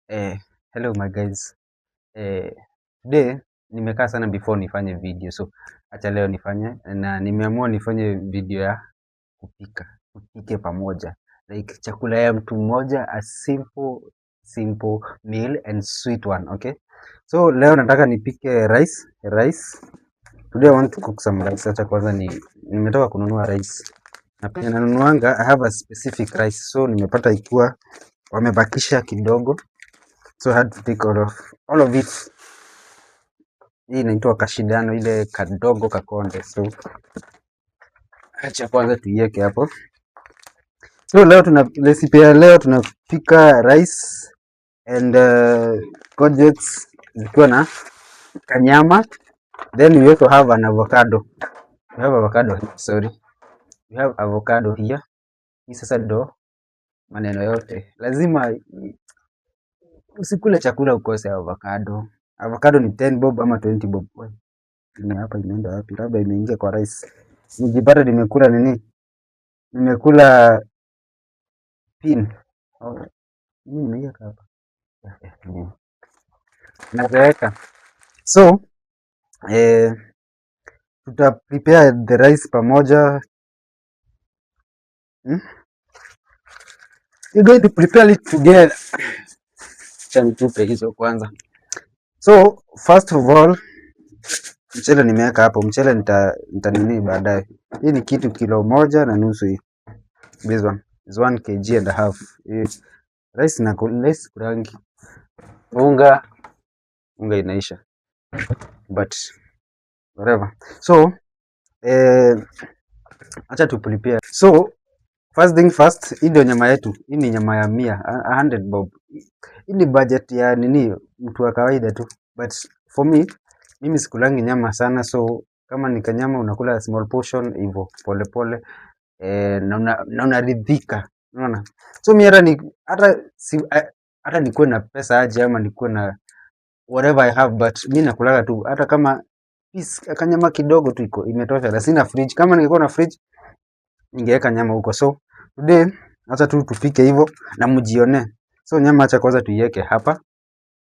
Eh, Hello my guys. Today nimekaa sana before nifanye video, so acha leo nifanye, na nimeamua nifanye video ya tupike pamoja, like chakula ya mtu mmoja, a simple meal and sweet one. Okay, so leo nataka nipike rice. Today I want to cook some rice. Acha kwanza nimetoka kununua rice, na pia nanunuanga, I have a specific rice, so nimepata ikiwa wamebakisha kidogo, so I had to take all of it. Hii inaitwa kashindano, ile kadogo kakonde, so acha kwanza tuiweke hapo. So leo tuna recipe ya leo, tunapika rice and courgettes zikiwa na kanyama, then we also have an avocado. We have avocado, sorry, we have avocado here. Hii sasa ndo maneno yote, lazima usikule chakula ukose avocado. Avocado ni 10 bob ama 20 bob. Ni hapa imeenda wapi? Labda imeingia kwa rice. Nijipata nimekula nini? Nimekula pin. Mimi nimeiweka hapa. Naweka. So, tuta prepare the rice pamoja. You're going to prepare it together. Chanitupe hizo kwanza. So, first of all, mchele nimeweka hapo. Mchele nita nini baadaye. Hii ni kitu kilo 1.5 hii. This one is 1 kg and a half. Rice na less kurangi. Unga inaisha. But whatever. So, acha tu prepare. So, first thing first, hii ndio nyama yetu. Hii ni nyama ya 100 bob. Hii ni budget ya nini, mtu wa kawaida tu. But for me, mimi sikulangi nyama sana, so kama ni kanyama unakula small portion hivyo pole pole, na unaridhika, unaona. So mimi hata nikuwe na pesa aje ama nikuwe na whatever I have, but mimi nakulaga tu, hata kama piece kanyama kidogo tu iko imetosha, na sina fridge. Kama ningekuwa na fridge ningeweka nyama huko. So today acha tu tupike hivyo na mjione. So nyama acha kwanza tuiweke hapa,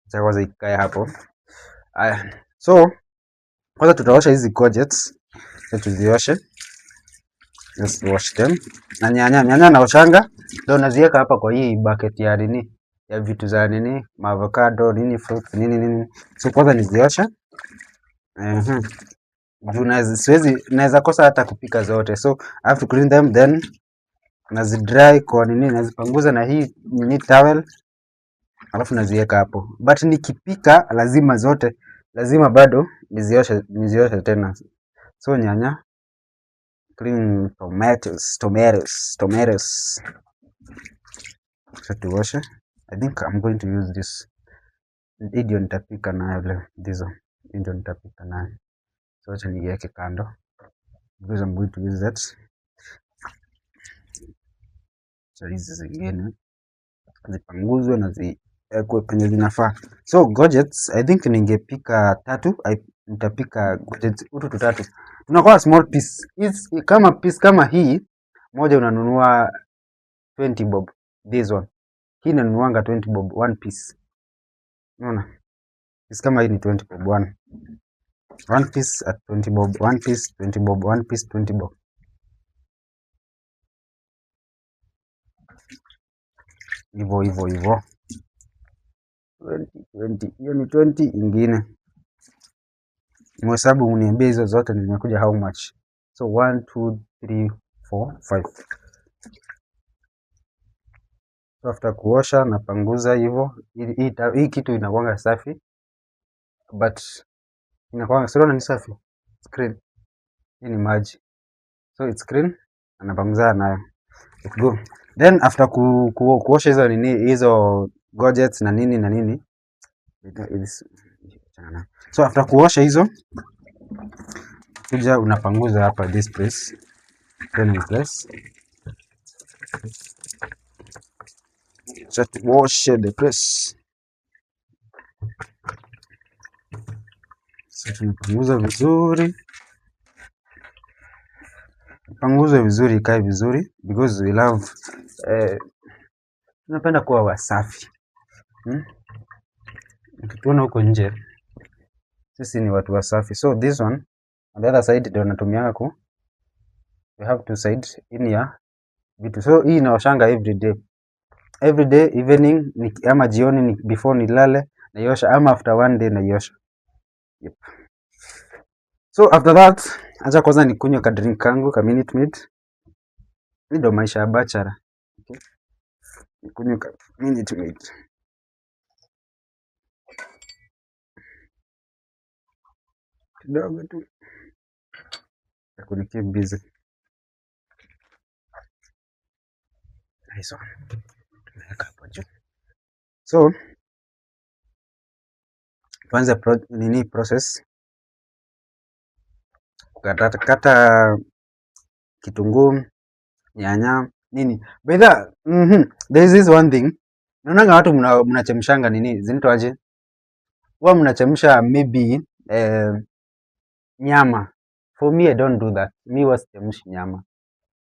acha kwanza ikae hapo. So kwanza tutaosha hizi courgettes, tuzioshe. Let's wash them. Na nyanya naoshanga ndio naziweka hapa kwa hii bucket ya nini, ya vitu za nini, avocado nini, fruit nini. So kwanza nizioshe. Juu naweza kosa hata kupika zote, so I have to clean them, then nazi dry kwa nini, nazipanguza na hii nini towel, alafu naziweka hapo. But nikipika lazima bado nizioshe tena. So nyanya, clean tomatoes. So tuoshe. I think I'm going to use this. Hii ndio nitapika nayo leo. Hii ndio nitapika nayo. So acha niweke kando, because I'm going to use that. So hizi zingine zipanguzwe na ziwekwe penye zinafaa. So courgettes, I think ningepika 3. Nitapika courgettes tutatu. Tunakuwa small piece. Kama piece kama hii moja unanunua 20 bob. This one, hii nanunuanga 20 bob one piece. Unaona? Piece kama hii ni 20 bob one piece at 20 bob, one piece 20 bob, one piece 20 bob. Hivyo 20. Hiyo ni 20 ingine. Mhesabu uniambie hizo zote nimekuja how much. So 1 2 3 4 5. So after kuosha na panguza hivyo, hii kitu inakuanga safi, but inakuanga sio ni safi. Screen hii ni maji, so it's clean, anapanguza nayo it go. Then after kuosha hizo nini, hizo courgettes na nini, so after kuosha hizo kuja unapanguza hapa this place, then we place. Just wash the place. So tunapanguza vizuri, panguze vizuri, ikae vizuri, because we love tunapenda kuwa wasafi. ukituona huko nje sisi ni watu wasafi. So this one on the other side ndio natumia you have to side in ya vitu. So hii naoshanga every day evening ama jioni before nilale naiosha, ama after one day naiosha. Yep. So after that acha kwanza nikunywe ka drink kangu ka Minute Maid. Hii ndio maisha ya bachelor. Okay. Nikunywe ka Minute Maid. Kidogo tu. Takunikia busy. Nice one. Tumeweka hapo juu. So tuanze process kukata kitunguu, nyanya, nini. By the there is this one thing. Naona watu mnachemshanga nini? Zinaitwaje? Huwa mnachemsha maybe nyama. For me I don't do that. Mi huwa sichemshi nyama.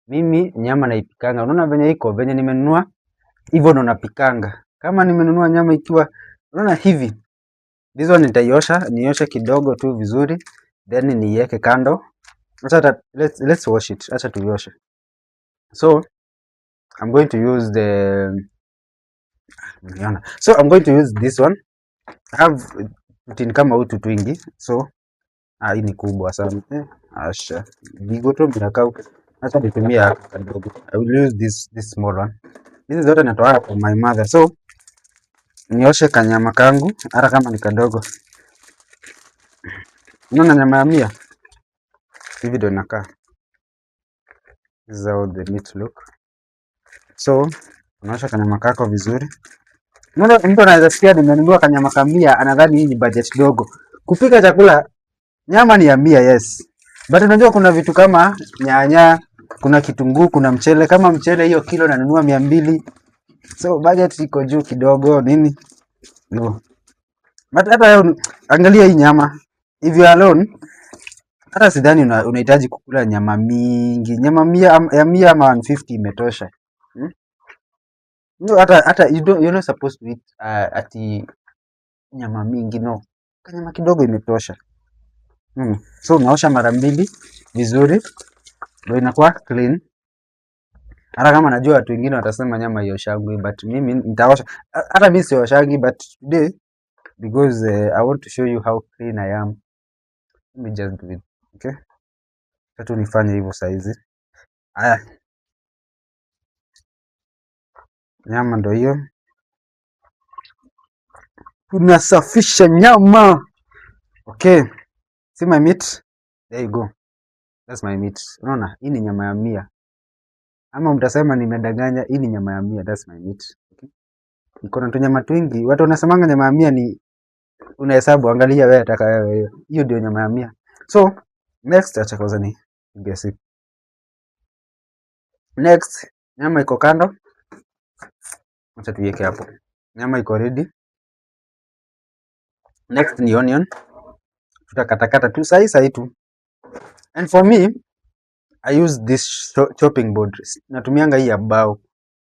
Mimi nyama naipikanga. Unaona venye iko, venye nimenunua, hivyo ndo napikanga. Kama nimenunua nyama ikiwa unaona hivi, this one nitaiosha, nioshe kidogo tu vizuri, then niweke kando. Let's wash it. Acha tuioshe. So I'm going to use this one. I have tin kama utu twingi. So hii ni kubwa sana. Asha. Bigoto mnakaa. Acha nitumie kidogo. I will use this small one. Hizi zote natoa kwa my mother. So nioshe kanyama kangu hata kama ni kadogo. Unaona nyama ya mia hivi ndio inakaa. This is how the meat look. So unaosha kanyama kako vizuri. Unaona mtu anaweza sikia nimenunua kanyama ka 100 anadhani hii ni budget dogo. Kupika chakula nyama ni ya 100, yes. But unajua kuna vitu kama nyanya, kuna kitunguu, kuna mchele. Kama mchele hiyo kilo nanunua 200. So budget iko juu kidogo nini? No. But hata angalia hii nyama. If you alone, hata sidhani unahitaji kukula nyama mingi. Nyama 100 ama 150 imetosha. No, hata you're not supposed to eat ati nyama mingi, no. Kanyama kidogo imetosha. So unaosha mara 2 vizuri ndio inakuwa clean. Hata kama najua watu wengine watasema nyama ioshagwi, but mimi nitaosha. Hata mimi sioshangi, but today because I want to show you how clean I am. Let me just do it. Okay? Tatu nifanye hivyo saizi. Haya. Nyama ndio hiyo. Tunasafisha nyama. Okay. See my meat? There you go. That's my meat. Unaona? Hii ni nyama ya 100. Ama mtasema nimedanganya, hii ni nyama ya 100. That's my meat. Okay? Iko na tunyama twingi. Watu wanasemanga nyama ya 100 ni unahesabu, angalia wewe ataka wewe hiyo. Hiyo ndio nyama ya 100. So, next acha kwanza ni basic. Next, nyama iko kando. Acha tuiweke hapo. Nyama iko ready. Next ni onion. Tutakatakata tu sahi tu. And for me, I use this chopping board. Natumianga hii ya bao.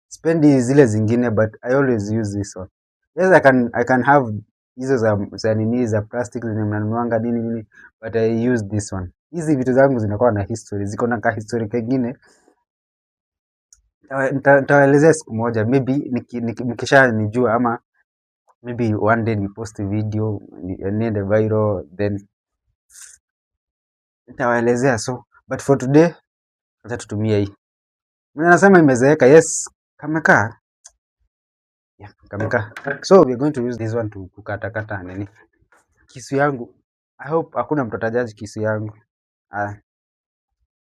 Spendi zile zingine, but I always use this one. Yes, I can have hizo za nini za plastic zenye mnanunuanga nini, but I use this one. Hizi vitu zangu zinakuwa na history, ziko na ka history kingine. Nitawaelezea siku moja, maybe nikisha nijua, ama maybe one day ni post video niende viral, then nitawaelezea. So but for today acha tutumie hii. Mimi nasema imezeeka, yes, kamekaa. Yeah, kamekaa. So we are going to use this one to kukata nini kisu yangu. I hope hakuna mtu atajaji kisu yangu.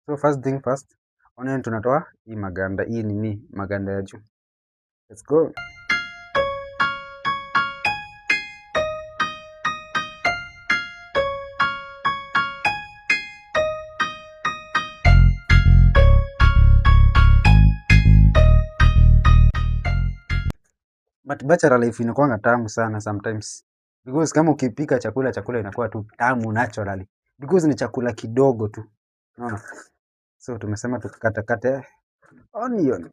So first thing first, onion tunatoa hii maganda, hii nini maganda ya juu. Let's go. But bachelor life inakuwa tamu sana sometimes. Because kama ukipika chakula inakuwa tu tamu naturally. Because ni chakula kidogo tu. Unaona? So tumesema tukakata onion.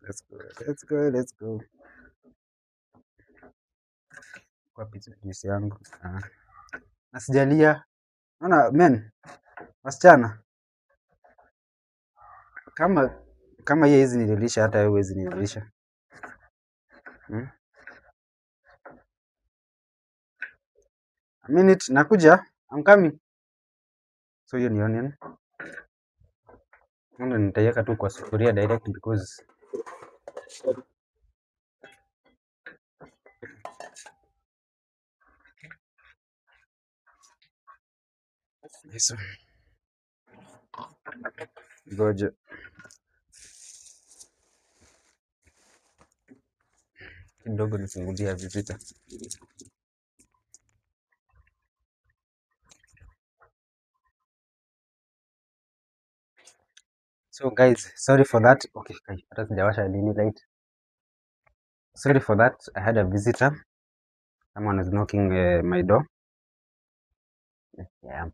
Let's go. Let's go. Let's go. Kwa pizza juice yangu. Nasijalia. Naona men, wasichana kama yeye hizi nililisha hata wewe hizi nililisha. Hmm? A minute nakuja. I'm coming. So hiyo ni onion. Onion nitaiweka tu kwa sufuria direct because yes. Ngoja. Kidogo nifungulia visitor. So guys, sorry for that. Okay, hata sijawasha nini light. Sorry for that. I had a visitor. Someone was knocking my door. Yeah.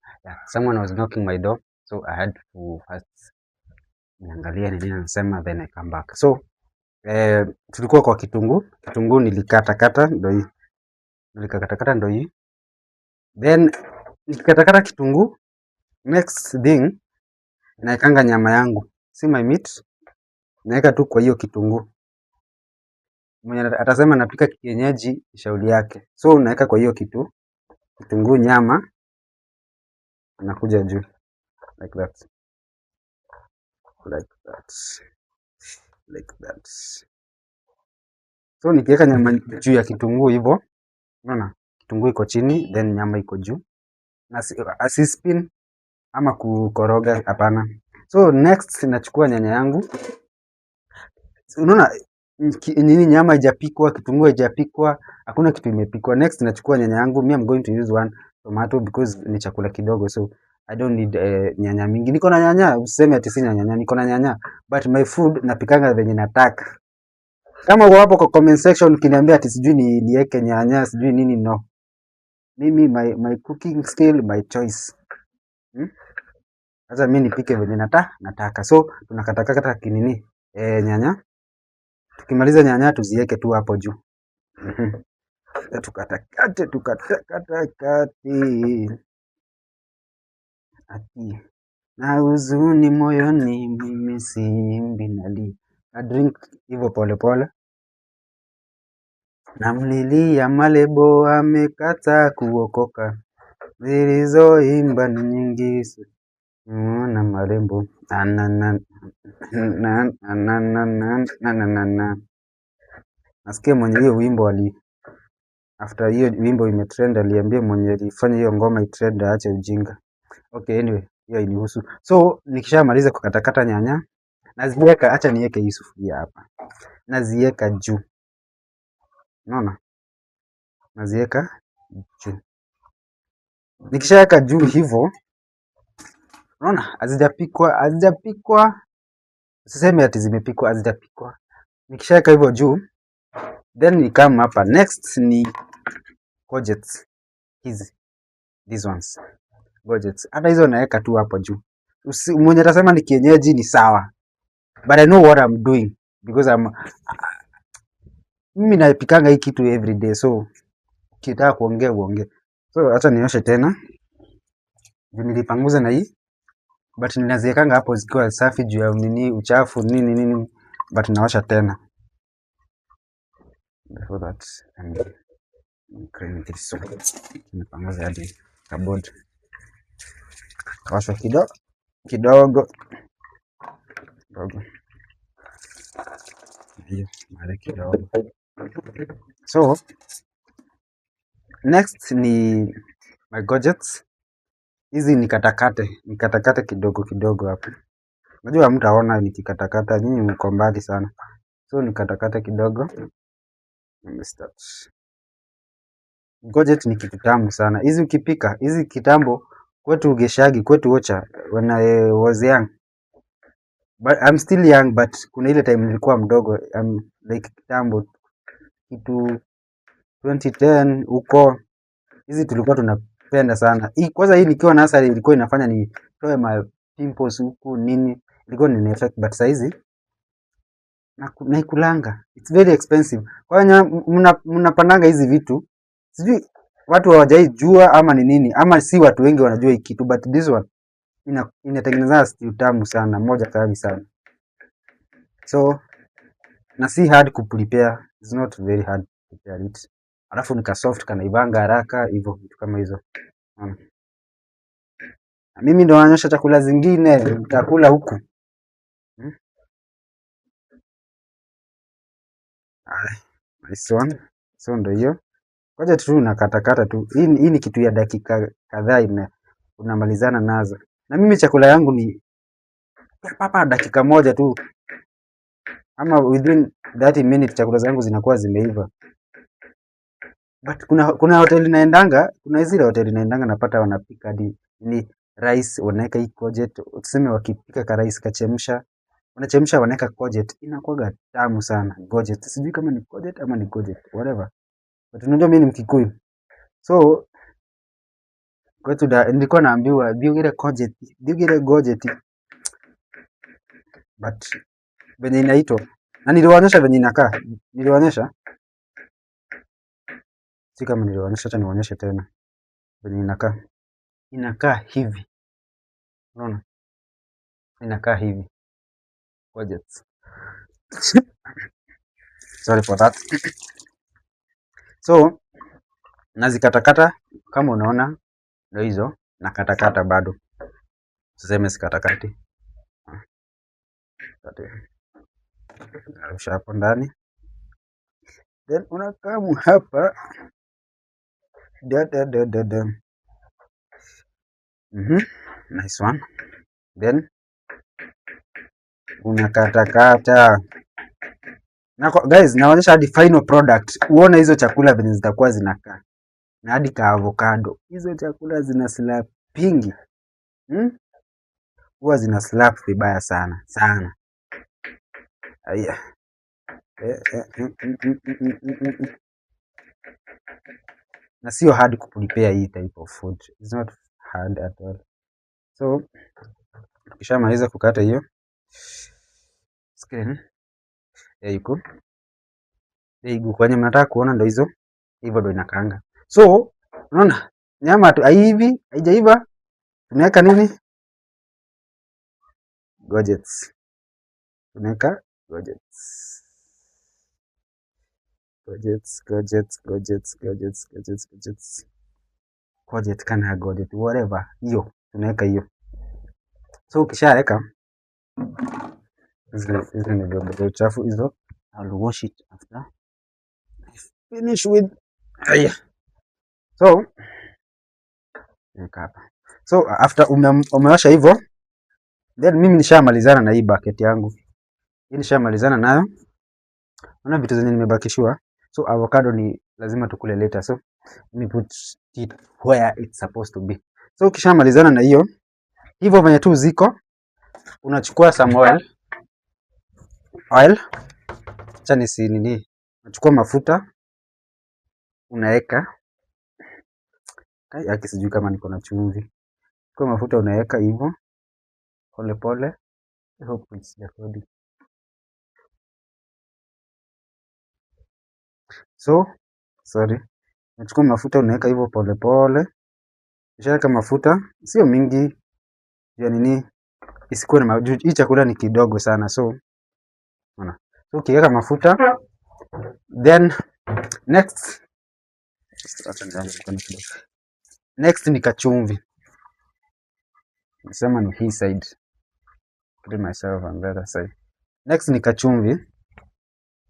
Someone was knocking my door. So I had to first niangalia nini anasema then I come back. So tulikuwa kwa kitunguu. Kitunguu nilikatakata ndio hii. Nilikatakata ndio hii. Then nikikatakata kitunguu, next thing naekanga nyama yangu. See my meat? Naeka tu kwa hiyo kitunguu. Mwenye atasema napika kienyeji shauri yake. So unaeka kwa hiyo kitunguu nyama inakuja juu like that. Like that. Like that. So nikiweka nyama juu ya kitunguu hivyo, unaona? Kitunguu iko chini then nyama iko juu. Na asispin ama kukoroga hapana. So next nachukua nyanya yangu. Unaona nini nyama haijapikwa, kitunguu haijapikwa, hakuna kitu imepikwa. Next nachukua nyanya yangu. Me I'm going to use one tomato because ni chakula kidogo so I don't need nyanya mingi. Niko na nyanya, useme ati sina nyanya, niko na nyanya but my food napikanga venye nataka. Kama uko hapo kwa comment section ukiniambia ati sijui niweke nyanya, sijui nini, no. Mimi my cooking skill my choice. Sasa mimi nipike venye nataka. So tunakatakata kinini nyanya. Tukimaliza nyanya tuziweke tu hapo juu. Tukatakate ati na huzuni moyoni mimi simbi nalia. Na drink hivyo pole pole. Namlilia malebo amekata kuokoka. Zilizoimba ni nyingi na marembo. Nasikia mwenye hiyo wimbo after hiyo wimbo imetrend aliambia mwenye alifanya hiyo ngoma itrend aache ujinga. Okay, anyway, hiyo inihusu. So nikishamaliza kukatakata nyanya, naziweka, acha niweke hii sufuria hapa. Naziweka juu. Unaona? Naziweka juu. Nikishaweka juu hivyo, unaona? Hazijapikwa. Usiseme ati zimepikwa, hazijapikwa. Nikishaweka hivyo juu, then ni kama hapa. Next ni courgettes. These ones. Courgettes. Hata hizo naweka tu hapo juu. Mwenye atasema ni kienyeji ni sawa. But I know what I'm doing because mimi naipikanga hii kitu every day, so ukitaka kuongea uongee. So acha nioshe tena. Nilipanguza na hii but ninaziwekanga hapo zikiwa safi juu ya nini uchafu nini but naosha tena. Before that clean this. So nipanguza hadi cupboard. Kaosha kidogo. Hiyo mara kidogo. So next ni my courgettes. Hizi nikatakate kidogo hapo. Najua hamtaona nikikatakata, nyinyi mko mbali sana. So nikatakate kidogo. Courgette ni kitu tamu sana. Hizi ukipika, hizi kitambo kwetu Geshagi, kwetu Ocha when I was young. But I'm still young but kuna ile time nilikuwa mdogo. Like kitambo kitu 2010 huko. Hizi tulikuwa tunapenda sana. Kwanza hii nikiwa nursery ilikuwa inafanya nitoe my pimples huku nini. Ilikuwa ni effect but saizi naikulanga. It's very expensive. Kwa hiyo mnapandanga hizi vitu, sijui watu hawajai jua ama ni nini, ama si watu wengi wanajua hii kitu, but this one inatengeneza stew tamu sana, moja kali sana. So na si hard kuprepare, it's not very hard to prepare it. Alafu nika soft kanaivanga haraka hivyo vitu kama hizo. Mimi ndo naonyesha chakula zingine utakula huku. Nice one. So ndo hiyo. Ngoja tu nakatakata tu. Hii ni kitu ya dakika kadhaa unamalizana nazo. Na mimi chakula yangu ni papa dakika moja tu. Ama within 30 minutes chakula zangu zinakuwa zimeiva. But kuna hoteli naendanga, kuna zile hoteli naendanga napata wanapika hadi ni rice wanaweka hii courgette, tuseme wakipika ka rice kachemsha, wanachemsha wanaweka courgette, inakuwa tamu sana. Courgette, sijui kama ni courgette ama ni courgette, whatever. But unajua mimi ni Mkikuyu. So kwetu nilikuwa naambiwa biugire courgette. But venye inaitwa. Na niliwaonyesha venye inakaa. Niliwaonyesha. Si kama niliwaonyesha, acha niwaonyeshe tena. Venye inakaa. Inakaa hivi. Unaona? Inakaa hivi. Courgettes. Sorry for that. So nazikatakata kama unaona ndio hizo, nakatakata bado. Tuseme sikatakati. Narusha hapo ndani. Then unakamu hapa. Nice one. Then unakatakata. Guys, naonyesha hadi final product. Uone hizo chakula venye zitakuwa zinakaa. Na hadi ka avocado. Hizo chakula zina slap pingi. Huwa zina slap vibaya sana. Sana. Aya. Na sio hard kuprepare hii type of food. It's not hard at all. So, ukishamaliza kukata hiyo screen. There you go. There you go. Kwenye mnataka kuona ndo hizo. Hivyo ndo inakaanga. So, unaona? Nyama tu hivi, haijaiva. Tunaweka nini? Courgettes. Tunaweka courgettes. Courgette kana courgette whatever. Hiyo, tunaweka hiyo. So ukishaweka hizo ni ndio chafu hizo. I'll wash it after finish with aya. So hapa. So after umeosha hivyo, then mimi nishamalizana na hii bucket yangu. Hii nishamalizana nayo. Unaona vitu zenye nimebakishiwa. So avocado ni lazima tukule later. So let me put it where it's supposed to be. So ukishamalizana na hiyo, hivyo venye tu ziko, unachukua some oil. Acha nisi nini. Unachukua mafuta, unaweka. Yaki sijui kama niko na chumvi. Kwa mafuta unaweka hivyo pole pole. I hope it's recording. So, sorry. Unachukua mafuta unaweka hivyo pole pole. Ukishaweka mafuta, sio mingi. Ya nini? Isikuwe na mafuta. Hii chakula ni kidogo sana. So, unaona. So ukiweka mafuta, then next ni kachumvi. Nasema ni hii side. Put myself on the other side. Next ni kachumvi.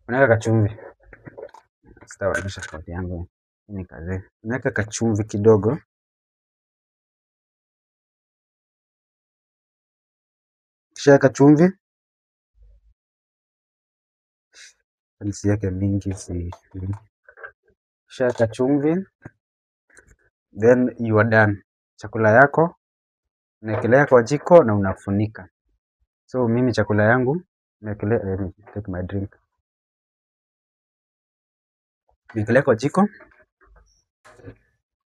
Unaweka kachumvi. Sitaonyesha kodi yangu. Ni kazi. Unaweka kachumvi kidogo. Kisha kachumvi. Nisi yake mingi si. Kisha kachumvi. Then you are done. Chakula yako unaekelea kwa jiko na unafunika. So mimi chakula yangu naekelea, let me take my drink. Naekelea kwa jiko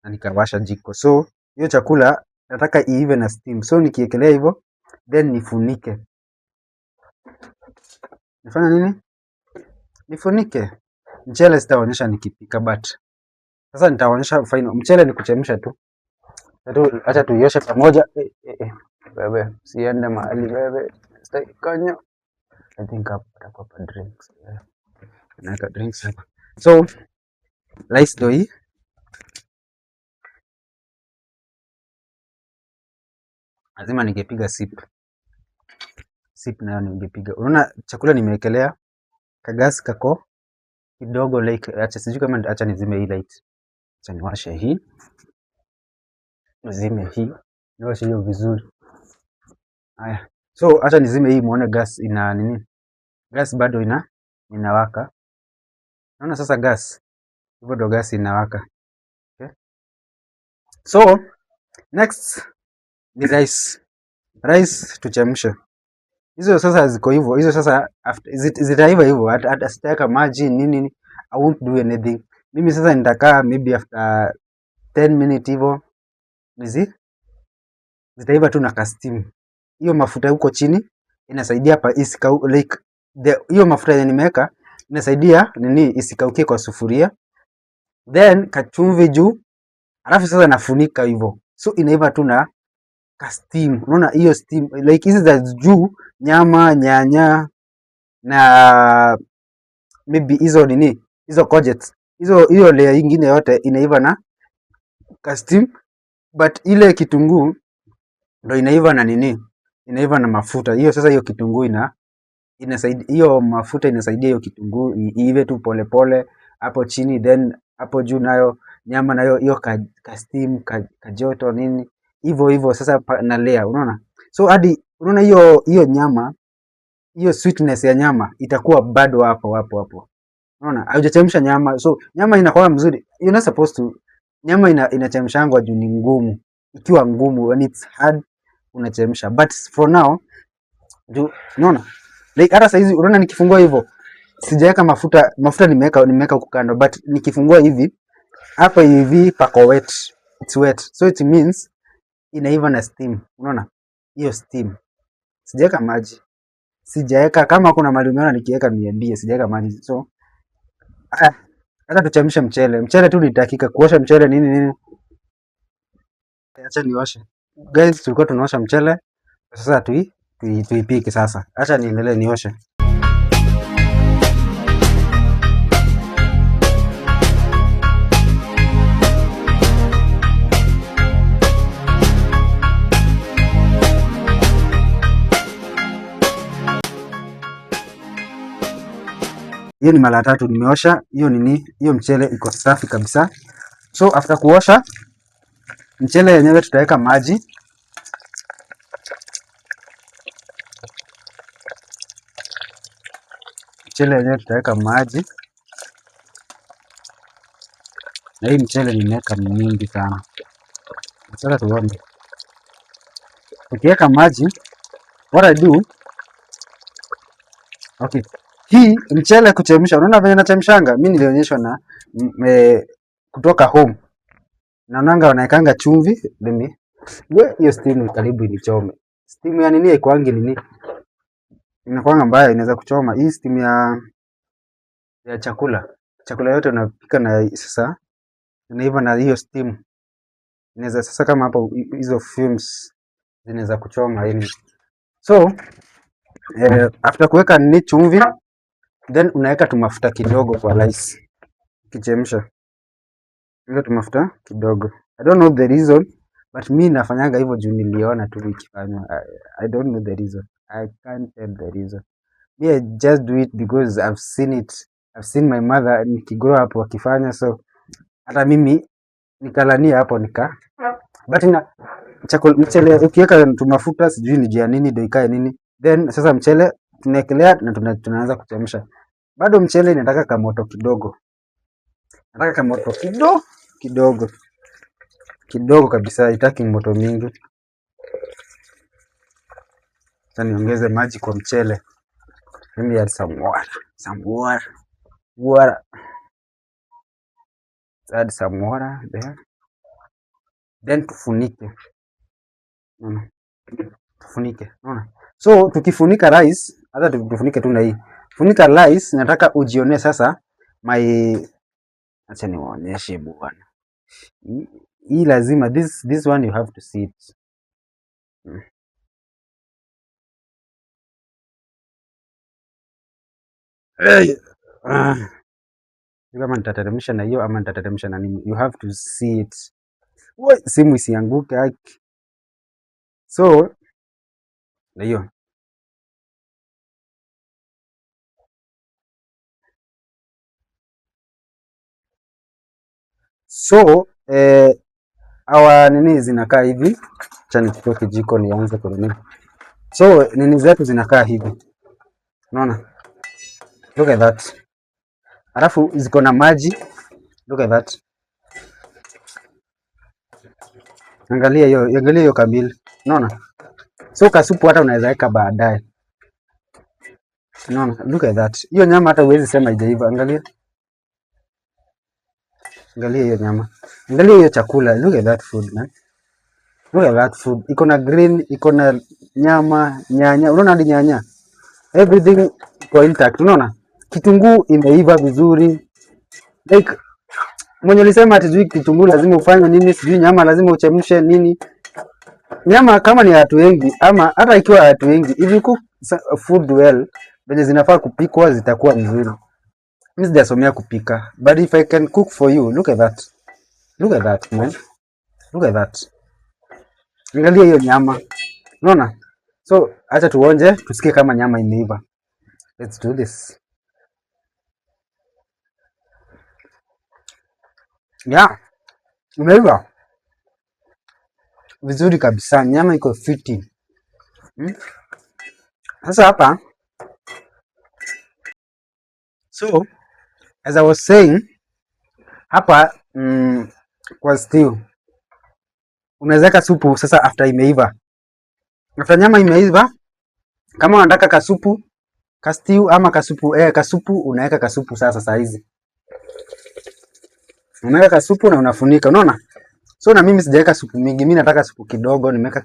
na nikawasha jiko. So hiyo chakula nataka iive na steam. So nikiekelea hivyo then nifunike. Nifanya nini? nifunike. Mchele sitaonyesha nikipika, but sasa nitaonyesha final. Mchele ni kuchemsha tu. Acha tuioshe pamoja. Bebe, siende mahali bebe. Sitaki kanyo. I think hapa drinks. Naweka drinks hapa. So, rice do hii. Lazima ningepiga sip. Sip nayo ningepiga. Unaona chakula nimewekelea kagas kako kidogo, like acha sijui kama acha nizime hii light. Acha niwashe hii. Nizime hii. Niwashe hiyo vizuri. Haya. So acha nizime hii muone gas ina nini? Gas bado inawaka. Naona sasa gas. Hivyo ndo gas inawaka. Okay? So next ni rice. Rice tuchemshe. Hizo sasa ziko hivyo. Hizo sasa zitaiva hivyo. Hata sitaweka maji nini. I won't do anything. Mimi sasa nitakaa maybe after 10 minutes hivyo. Zitaiva tu na kastim. Hiyo mafuta huko chini inasaidia hapa isikau, like hiyo mafuta yenye nimeweka inasaidia nini isikaukie kwa sufuria. Then kachumvi juu. Alafu sasa nafunika hivyo. So inaiva tu na kastim. Unaona hiyo steam, like hizi za juu, nyama, nyanya na maybe hizo nini, hizo courgettes. Hiyo layer nyingine yote inaiva na kastim, but ile kitunguu ndo inaiva na nini? Inaiva na mafuta. Hiyo sasa hiyo kitunguu inasaidia, hiyo mafuta inasaidia hiyo kitunguu iive tu pole pole hapo chini, then hapo juu nayo nyama nayo hiyo ka steam ka joto nini hivyo sasa na layer, unaona? So hadi unaona hiyo nyama, hiyo sweetness ya nyama itakuwa bado hapo. Unaona? Haujachemsha nyama. So nyama inakuwa mzuri. You're not supposed to, nyama inachemshangwa juu ni ngumu. Ikiwa ngumu when it's hard unachemsha. But for now, unaona? Like hata saizi unaona nikifungua hivyo sijaweka mafuta nimeweka huko kando, but nikifungua hivi hapa hivi pako wet. It's wet. So it means inaiva na steam. Unaona? Hiyo steam. Sijaweka maji. Sijaweka, kama kuna mahali umeona nikiweka niambie, sijaweka maji. So hata tuchemshe mchele. Mchele tu ni dakika kuosha mchele nini. Acha nioshe. Guys, tulikuwa tunaosha mchele. Sasa tuipike sasa. Acha niendelee nioshe. Hiyo ni mara 3 nimeosha. Hiyo nini? Hiyo mchele iko safi kabisa. So after kuosha mchele yenyewe tutaweka maji. Na hii mchele nimeweka mingi sana. Sasa tuone. Ukiweka maji, what I do, okay. Hii mchele kuchemsha, unaona vile nachemshanga? Mimi nilionyeshwa na kutoka home. Naonanga wanaekanga chumvi, hiyo steam karibu inichome. Steam ya nini haikuangi nini? Inakuanga mbaya, inaweza kuchoma. Hii steam ya chakula. Chakula yote unapika na sasa inaiva na hiyo steam. Inaweza sasa kama hapo hizo fumes zinaweza kuchoma hivi. So after kuweka nini chumvi, then unaweka tu mafuta kidogo kwa rice. Kichemsha. Weka tu mafuta kidogo. I don't know the reason, but mimi nafanyanga hivyo juu niliona tu ikifanywa. I don't know the reason. I can't tell the reason. Me, I just do it because I've seen it. I've seen my mother nikigrow up wakifanya, so hata mimi nikalania hapo but chakula mchele ukiweka tu mafuta sijui ni jia nini ndio ikae nini. Then sasa mchele tunaekelea na tunaanza kuchemsha. Bado mchele inataka kamoto kidogo. Kidogo kabisa, haitaki moto mingi. Sasa niongeze maji kwa mchele. Let me add some water. Add some water there. Then tufunike. Unaona? So tukifunika rice, hata tufunike tu na hii. Funika rice, nataka ujione sasa my, acha niwaonyeshe bwana. Hii lazima, this one you have to see it. Hey. Kama nitateremsha na hiyo ama nitateremsha na nini, you have to see it. Simu isianguke haki. So na hiyo so awa nini zinakaa hivi. Acha nichukue kijiko nianze kunini. So nini zetu zinakaa hivi, unaona, look at that. Alafu ziko na maji, look at that. Angalia hiyo kamili, unaona. So kasupu hata unaweza weka baadaye, unaona, look at that. Hiyo nyama hata huwezi sema haijaiva. Angalia hiyo nyama, angalia hiyo chakula, look at that food man. Look at that food. Iko na green, iko na nyama, nyanya. Unaona hadi nyanya. Everything iko intact. Unaona? Kitunguu imeiva vizuri. Like mwenye alisema ati sijui kitunguu lazima ufanye nini, sijui nyama lazima uchemshe nini. Nyama kama ni watu wengi ama hata ikiwa watu wengi, if you cook food well, venye zinafaa kupikwa zitakuwa nzuri. Mimi sijasomea kupika, but if I can cook for you, look at that. Look at that, man. Look at that. Angalia hiyo nyama. Unaona? So acha tuonje tusikie kama nyama imeiva. Let's do this. Yeah. Imeiva vizuri kabisa, nyama iko fiti. Sasa hapa, so as I was saying, hapa kwa stew unaweza supu sasa after imeiva. After nyama imeiva, kama unataka kasupu, stew ama kasupu unaweka kasupu sasa saa hizi. Unaweka kasupu na unafunika, unaona? So na mimi sijaweka supu mingi, mimi nataka supu kidogo, nimeweka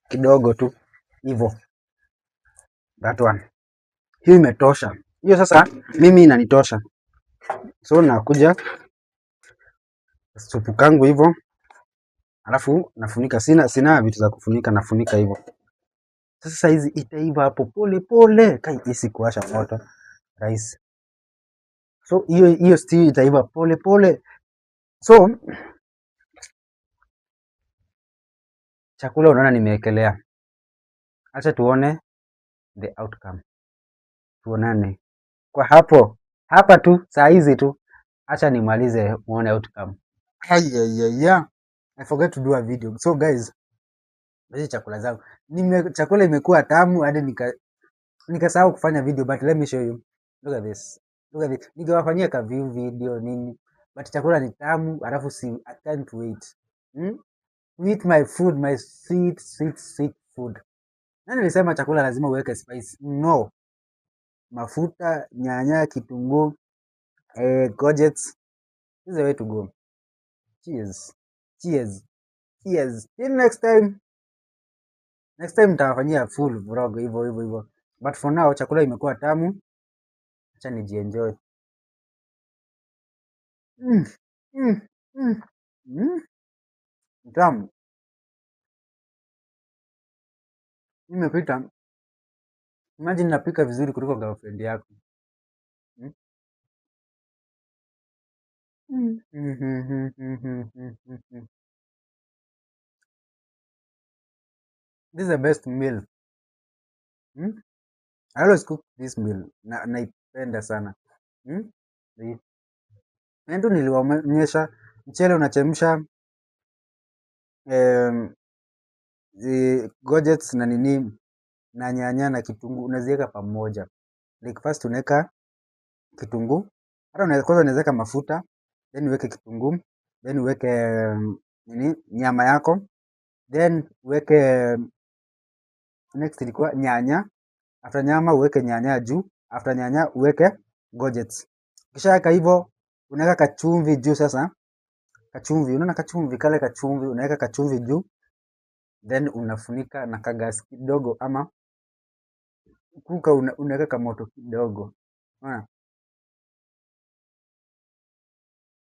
kidogo tu hivyo. That one. Hiyo imetosha. Hiyo sasa mimi inanitosha. So nakuja supu kangu hivyo. Alafu nafunika, sina vitu za kufunika, nafunika hivyo. Sasa hizi itaiva hapo pole pole, kai isikuasha moto rice. So hiyo stew itaiva pole pole. So chakula unaona nimewekelea. Acha tuone the outcome. Tuonane kwa hapa tu saa hizi tu. Acha nimalize muone outcome. I forgot to do a video. So guys, hizi chakula zangu. Chakula imekuwa tamu hadi nikasahau kufanya video, but let me show you. Look at this. Look at this. Ningewafanyia ka video nini, but chakula ni tamu, alafu I can't wait. Eat my food, my sweet food. Nani nilisema chakula lazima uweke spice? No. Mafuta, nyanya, kitunguu, courgettes. This is the way to go. Cheers. Till next time. Next time nitawafanyia full vlog hivyo. But for now chakula imekuwa tamu. Acha nijienjoy. Tamu. Nimepita. Imagine napika vizuri kuliko girlfriend yako. This is the best meal. I always cook this meal. Naipenda sana. Ndio niliwaonyesha mchele unachemsha courgettes na nini na nyanya na kitunguu unaziweka pamoja. Like first unaweka kitunguu. Hata kwanza unaweka mafuta, then uweke kitunguu, then uweke nyama yako, then uweke next ilikuwa nyanya. After nyama uweke nyanya juu, after nyanya uweke courgettes. Kisha weka hivyo, unaweka kachumvi juu sasa. Kachumvi, unaona kachumvi, kale kachumvi, unaweka kachumvi juu. Then unafunika na kagas kidogo ama kuka unaweka moto kidogo. Unaona?